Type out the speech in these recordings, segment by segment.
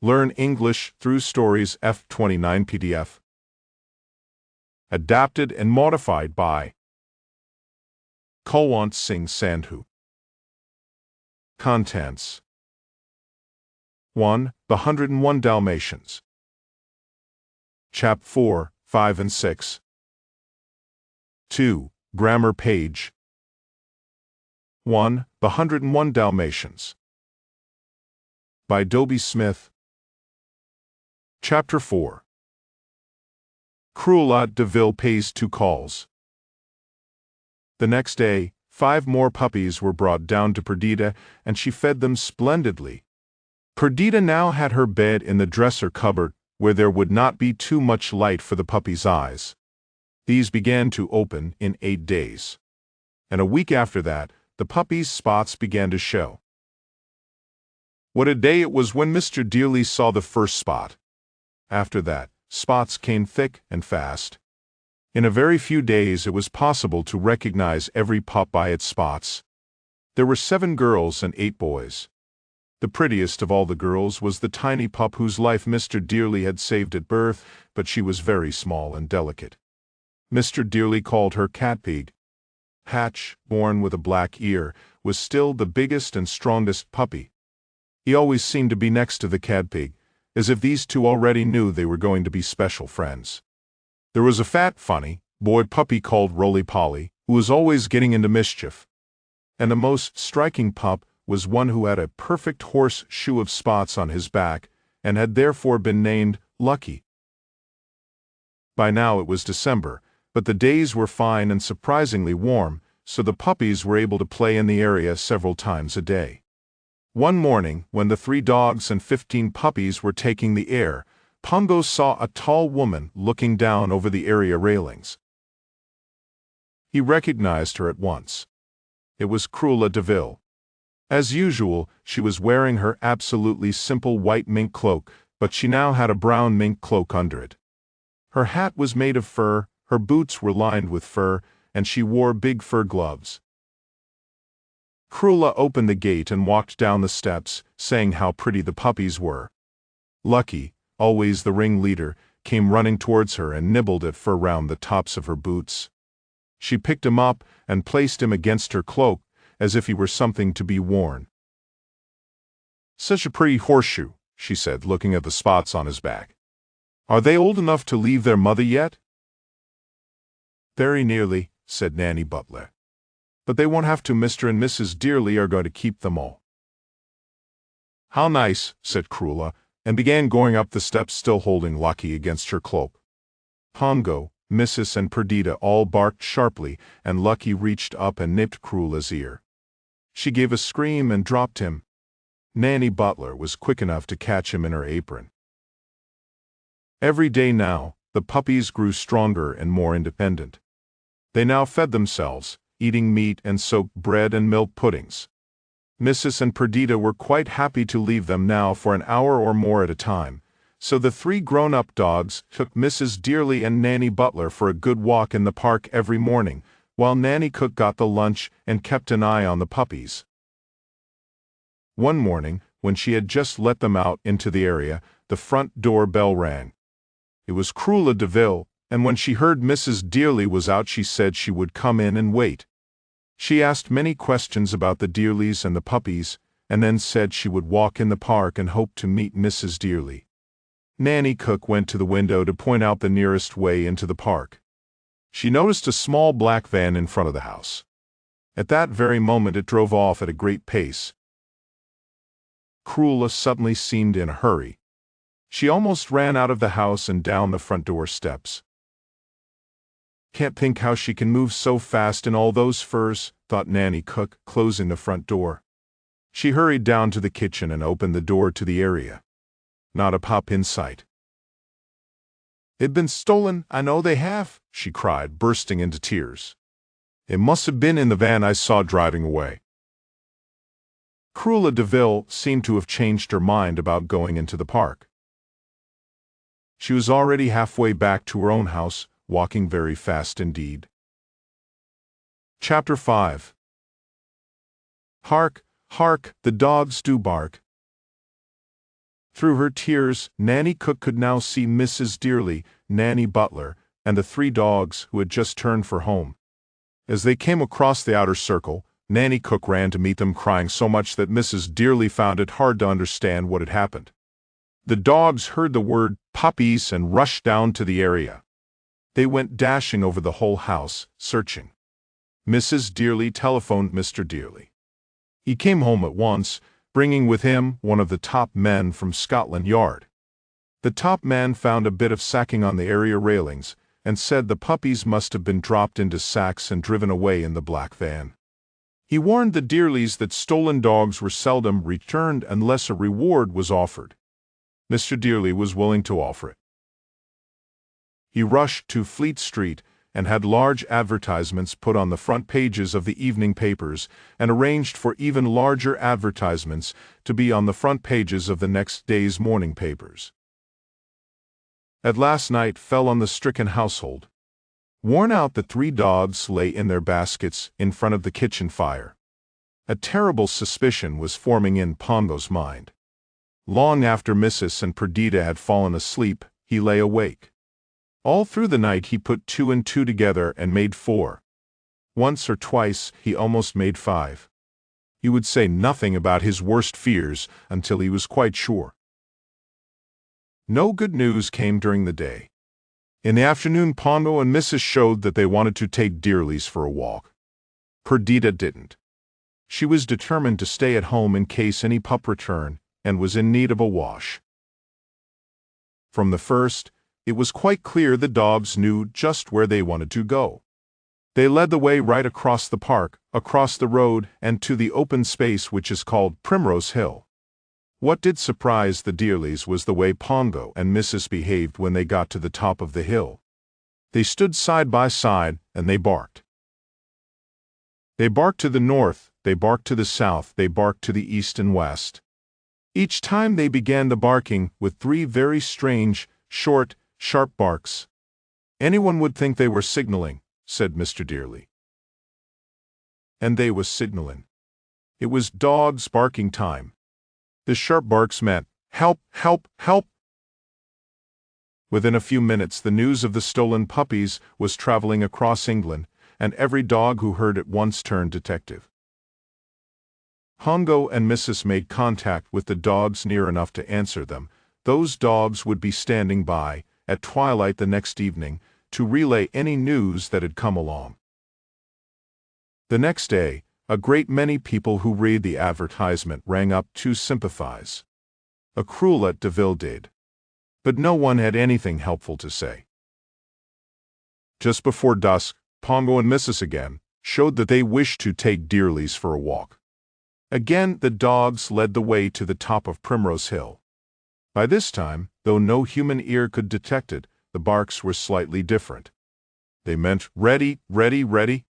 Learn English through stories F29 PDF. Adapted and modified by Kulwant Singh Sandhu. Contents 1. The 101 Dalmatians. Chap 4, 5 and 6. 2. Grammar page. 1. The 101 Dalmatians. By Dodie Smith. Chapter 4. Cruella de Vil pays 2 calls. The next day, 5 more puppies were brought down to Perdita, and she fed them splendidly. Perdita now had her bed in the dresser cupboard, where there would not be too much light for the puppies' eyes. These began to open in 8 days. And a week after that, the puppies' spots began to show. What a day it was when Mr. Dearly saw the first spot! After that, spots came thick and fast. In a very few days it was possible to recognize every pup by its spots. There were 7 girls and 8 boys. The prettiest of all the girls was the tiny pup whose life Mr. Dearly had saved at birth, but she was very small and delicate. Mr. Dearly called her Catpig. Hatch, born with a black ear, was still the biggest and strongest puppy. He always seemed to be next to the Catpig, as if these two already knew they were going to be special friends. There was a fat, funny boy puppy called Roly-Poly, who was always getting into mischief. And the most striking pup was one who had a perfect horseshoe of spots on his back, and had therefore been named Lucky. By now it was December, but the days were fine and surprisingly warm, so the puppies were able to play in the area several times a day. One morning, when the 3 dogs and 15 puppies were taking the air, Pongo saw a tall woman looking down over the area railings. He recognized her at once. It was Cruella de Vil. As usual, she was wearing her absolutely simple white mink cloak, but she now had a brown mink cloak under it. Her hat was made of fur, her boots were lined with fur, and she wore big fur gloves. Cruella opened the gate and walked down the steps, saying how pretty the puppies were. Lucky, always the ringleader, came running towards her and nibbled at fur round the tops of her boots. She picked him up and placed him against her cloak, as if he were something to be worn. "Such a pretty horseshoe," she said, looking at the spots on his back. "Are they old enough to leave their mother yet?" "Very nearly," said Nanny Butler. "But they won't have to. Mr. and Mrs. Dearly are going to keep them all." "How nice," said Cruella, and began going up the steps, still holding Lucky against her cloak. Pongo, Mrs. and Perdita all barked sharply, and Lucky reached up and nipped Cruella's ear. She gave a scream and dropped him. Nanny Butler was quick enough to catch him in her apron. Every day now, the puppies grew stronger and more independent. They now fed themselves, eating meat and soaked bread and milk puddings. Mrs. and Perdita were quite happy to leave them now for an hour or more at a time, so the 3 grown-up dogs took Mrs. Dearly and Nanny Butler for a good walk in the park every morning, while Nanny Cook got the lunch and kept an eye on the puppies. One morning, when she had just let them out into the area, the front door bell rang. It was Cruella de Vil, and when she heard Mrs. Dearly was out, she said she would come in and wait. She asked many questions about the Dearlys and the puppies, and then said she would walk in the park and hoped to meet Mrs. Dearly. Nanny Cook went to the window to point out the nearest way into the park. She noticed a small black van in front of the house. At that very moment it drove off at a great pace. Cruella suddenly seemed in a hurry. She almost ran out of the house and down the front door steps. "Can't think how she can move so fast in all those furs," thought Nanny Cook, closing the front door. She hurried down to the kitchen and opened the door to the area. Not a pup in sight. "They've been stolen, I know they have," she cried, bursting into tears. "It must have been in the van I saw driving away." Cruella de Vil seemed to have changed her mind about going into the park. She was already halfway back to her own house, walking very fast indeed. Chapter 5. Hark, hark, the dogs do bark. Through her tears, Nanny Cook could now see Mrs. Dearly, Nanny Butler, and the 3 dogs who had just turned for home. As they came across the outer circle, Nanny Cook ran to meet them, crying so much that Mrs. Dearly found it hard to understand what had happened. The dogs heard the word puppies and rushed down to the area. They went dashing over the whole house, searching. Mrs. Dearly telephoned Mr. Dearly. He came home at once, bringing with him one of the top men from Scotland Yard. The top man found a bit of sacking on the area railings and said the puppies must have been dropped into sacks and driven away in the black van. He warned the Dearlys that stolen dogs were seldom returned unless a reward was offered. Mr. Dearly was willing to offer it. He rushed to Fleet Street and had large advertisements put on the front pages of the evening papers and arranged for even larger advertisements to be on the front pages of the next day's morning papers. At last night fell on the stricken household. Worn out, the 3 dogs lay in their baskets in front of the kitchen fire. A terrible suspicion was forming in Pongo's mind. Long after Mrs. and Perdita had fallen asleep, he lay awake. All through the night he put 2 and 2 together and made 4. Once or twice he almost made 5. He would say nothing about his worst fears until he was quite sure. No good news came during the day. In the afternoon, Pongo and Mrs. showed that they wanted to take Dearlys for a walk. Perdita didn't. She was determined to stay at home in case any pup returned, and was in need of a wash. From the first, it was quite clear the dogs knew just where they wanted to go. They led the way right across the park, across the road, and to the open space which is called Primrose Hill. What did surprise the Dearlys was the way Pongo and Mrs. behaved when they got to the top of the hill. They stood side by side, and they barked. They barked to the north, they barked to the south, they barked to the east and west. Each time they began the barking with 3 very strange, short, sharp barks. Anyone would think they were signaling, said Mr. Dearly. And they was signaling. It was dogs barking time. The sharp barks meant, help, help, help. Within a few minutes the news of the stolen puppies was traveling across England, and every dog who heard it once turned detective. Pongo and Mrs. made contact with the dogs near enough to answer them. Those dogs would be standing by, at twilight the next evening, to relay any news that had come along. The next day, a great many people who read the advertisement rang up to sympathize. A Cruelette de Ville did. But no one had anything helpful to say. Just before dusk, Pongo and Mrs. again showed that they wished to take Dearlys for a walk. Again the dogs led the way to the top of Primrose Hill. By this time, though no human ear could detect it, the barks were slightly different. They meant ready, ready, ready.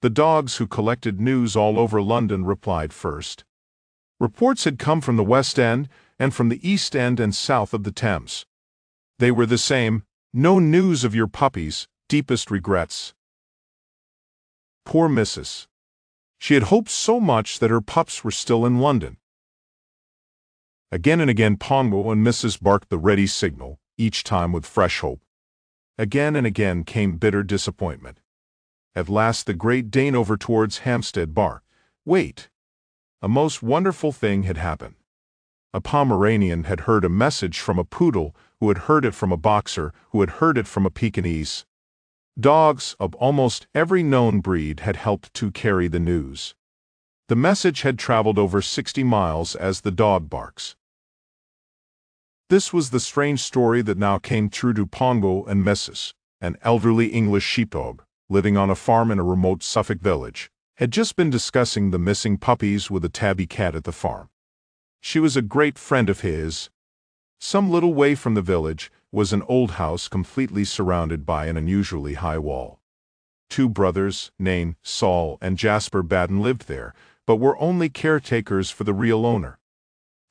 The dogs who collected news all over London replied first. Reports had come from the West End and from the East End and south of the Thames. They were the same. No news of your puppies. Deepest regrets. Poor Mrs. She had hoped so much that her pups were still in London. Again and again Pongo and Mrs. barked the ready signal, each time with fresh hope. Again and again came bitter disappointment. At last the Great Dane over towards Hampstead barked. Wait! A most wonderful thing had happened. A Pomeranian had heard a message from a poodle, who had heard it from a boxer, who had heard it from a Pekingese. Dogs of almost every known breed had helped to carry the news. The message had traveled over 60 miles as the dog barks. This was the strange story that now came true to Pongo and Mrs., an elderly English sheepdog, living on a farm in a remote Suffolk village, had just been discussing the missing puppies with a tabby cat at the farm. She was a great friend of his. Some little way from the village was an old house completely surrounded by an unusually high wall. 2 brothers, named Saul and Jasper Baden, lived there, but were only caretakers for the real owner.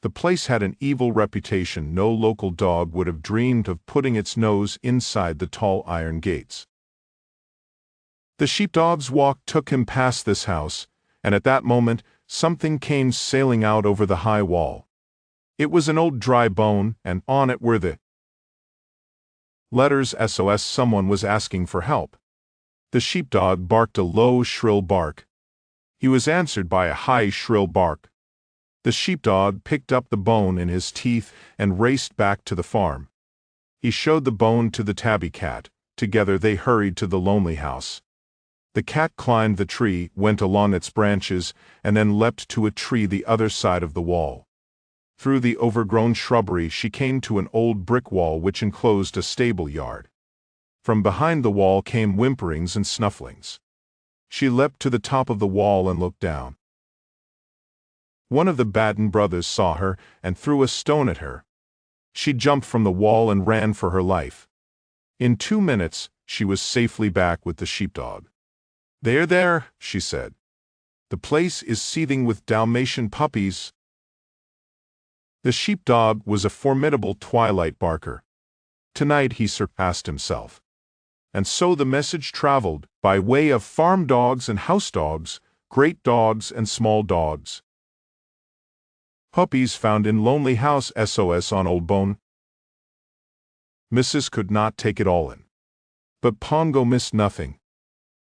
The place had an evil reputation. No local dog would have dreamed of putting its nose inside the tall iron gates. The sheepdog's walk took him past this house, and at that moment something came sailing out over the high wall. It was an old dry bone, and on it were the letters SOS. Someone was asking for help. The sheepdog barked a low, shrill bark. He was answered by a high, shrill bark. The sheepdog picked up the bone in his teeth and raced back to the farm. He showed the bone to the tabby cat. Together they hurried to the lonely house. The cat climbed the tree, went along its branches, and then leapt to a tree the other side of the wall. Through the overgrown shrubbery she came to an old brick wall which enclosed a stable yard. From behind the wall came whimperings and snufflings. She leapt to the top of the wall and looked down. One of the Batten brothers saw her and threw a stone at her. She jumped from the wall and ran for her life. In 2 minutes she was safely back with the sheepdog. "There, there," she said. "The place is seething with Dalmatian puppies." The sheepdog was a formidable twilight barker. Tonight he surpassed himself. And so the message traveled, by way of farm dogs and house dogs, great dogs and small dogs. Puppies found in lonely house SOS on Old Bone. Mrs. could not take it all in. But Pongo missed nothing.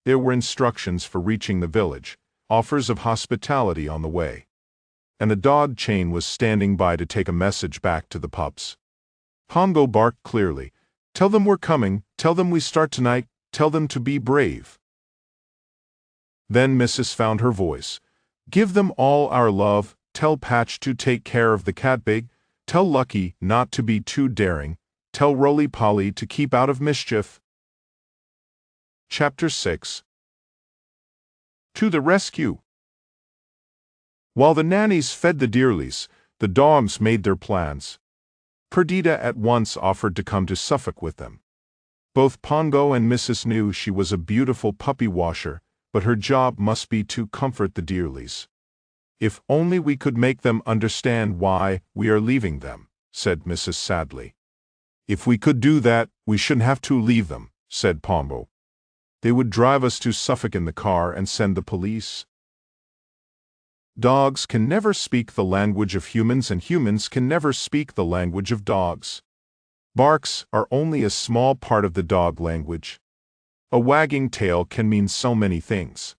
There were instructions for reaching the village, offers of hospitality on the way. And the dog chain was standing by to take a message back to the pups. Pongo barked clearly. "Tell them we're coming, tell them we start tonight, tell them to be brave." Then Mrs. found her voice. "Give them all our love, tell Patch to take care of the cat big, tell Lucky not to be too daring, tell Roly Poly to keep out of mischief." Chapter 6. To the rescue. While the nannies fed the dearlies, the dogs made their plans. Perdita at once offered to come to Suffolk with them. Both Pongo and Mrs. knew she was a beautiful puppy washer, but her job must be to comfort the dearlies. "If only we could make them understand why we are leaving them," said Mrs. sadly. "If we could do that, we shouldn't have to leave them," said Pongo. "They would drive us to Suffolk in the car and send the police." Dogs can never speak the language of humans, and humans can never speak the language of dogs. Barks are only a small part of the dog language. A wagging tail can mean so many things.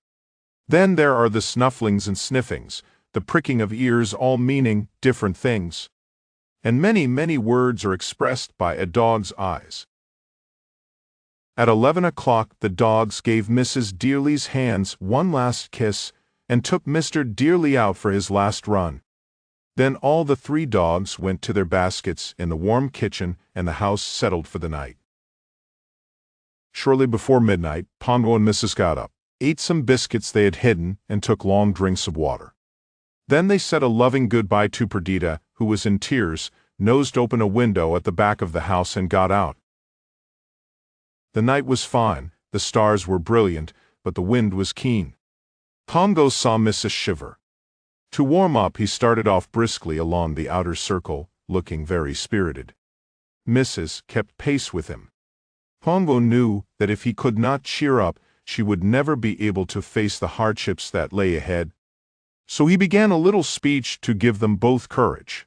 Then there are the snufflings and sniffings, the pricking of ears, all meaning different things. And many, many words are expressed by a dog's eyes. At 11 o'clock the dogs gave Mrs. Dearly's hands one last kiss and took Mr. Dearly out for his last run. Then all the 3 dogs went to their baskets in the warm kitchen and the house settled for the night. Shortly before midnight, Pongo and Mrs. got up, ate some biscuits they had hidden, and took long drinks of water. Then they said a loving goodbye to Perdita, who was in tears, nosed open a window at the back of the house and got out. The night was fine, the stars were brilliant, but the wind was keen. Pongo saw Mrs. shiver. To warm up he started off briskly along the outer circle, looking very spirited. Mrs. kept pace with him. Pongo knew that if he could not cheer up, she would never be able to face the hardships that lay ahead. So he began a little speech to give them both courage.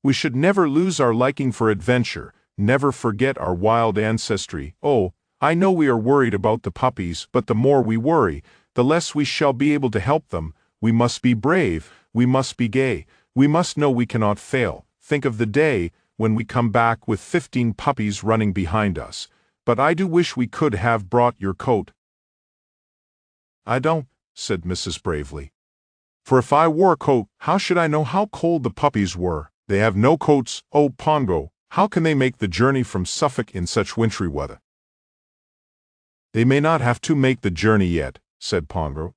"We should never lose our liking for adventure, never forget our wild ancestry. Oh, I know we are worried about the puppies, but the more we worry, the less we shall be able to help them. We must be brave, we must be gay, we must know we cannot fail. Think of the day when we come back with 15 puppies running behind us. But I do wish we could have brought your coat." "I don't," said Mrs. bravely. "For if I wore a coat, how should I know how cold the puppies were? They have no coats. Oh, Pongo, how can they make the journey from Suffolk in such wintry weather?" "They may not have to make the journey yet," said Pongo.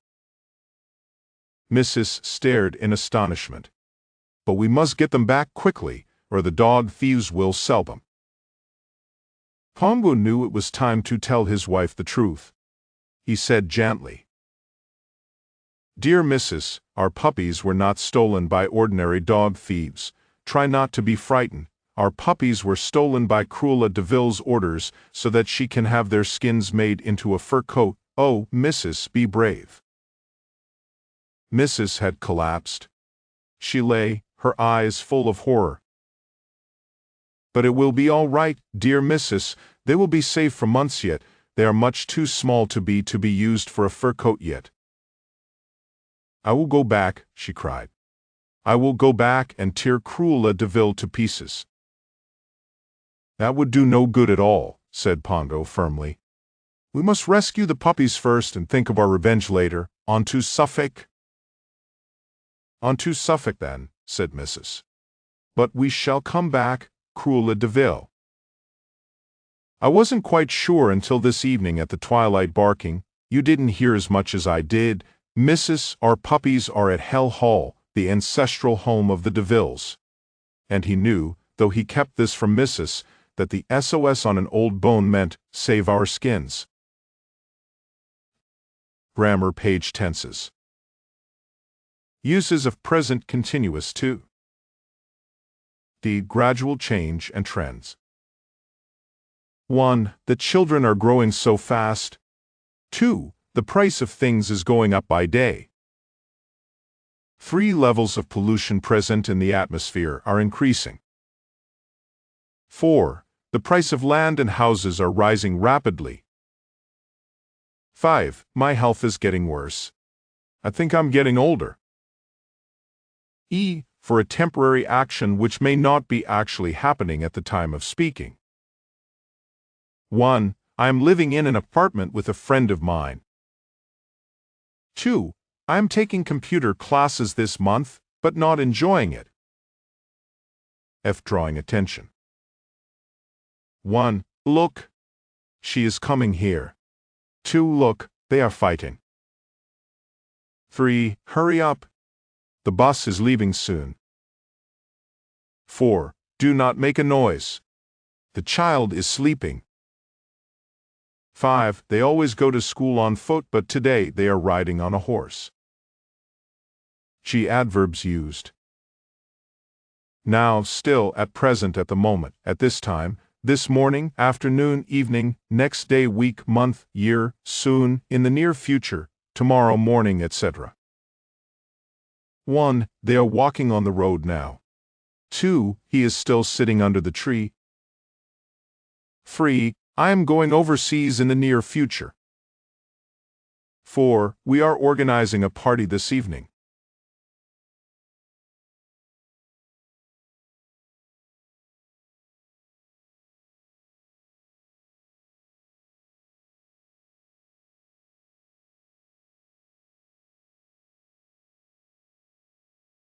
Mrs. stared in astonishment. "But we must get them back quickly, or the dog thieves will sell them." Pongo knew it was time to tell his wife the truth. He said gently, "Dear Mrs., our puppies were not stolen by ordinary dog thieves. Try not to be frightened. Our puppies were stolen by Cruella de Vil's orders so that she can have their skins made into a fur coat. Oh, Mrs., be brave." Mrs. had collapsed. She lay, her eyes full of horror. But it will be all right, dear Mrs. They will be safe for months yet. They are much too small to be used for a fur coat yet. I will go back, she cried. I will go back and tear Cruella de Vil to pieces. That would do no good at all, said Pongo firmly. We must rescue the puppies first and think of our revenge later. On to Suffolk. On to Suffolk then, said Mrs. But we shall come back, Cruella de Vil. I wasn't quite sure until this evening at the twilight barking. You didn't hear as much as I did. Mrs. Our puppies are at Hell Hall, the ancestral home of the de Vils. And he knew, though he kept this from Mrs., that the SOS on an old bone meant, save our skins. Grammar page tenses. Uses of present continuous to. The gradual change and trends. 1. The children are growing so fast. 2. The price of things is going up by day. 3 levels of pollution present in the atmosphere are increasing. 4. The price of land and houses are rising rapidly. 5. My health is getting worse. I think I'm getting older. E. For a temporary action which may not be actually happening at the time of speaking. 1. I am living in an apartment with a friend of mine. 2. I am taking computer classes this month, but not enjoying it. F. Drawing attention. 1. Look. She is coming here. 2. Look, they are fighting. 3. Hurry up. The bus is leaving soon. 4. Do not make a noise. The child is sleeping. 5. They always go to school on foot, but today they are riding on a horse. G. Adverbs used. Now, still, at present, at the moment, at this time, this morning, afternoon, evening, next day, week, month, year, soon, in the near future, tomorrow morning, etc. 1. They are walking on the road now. 2. He is still sitting under the tree. 3. I am going overseas in the near future. 4. We are organizing a party this evening.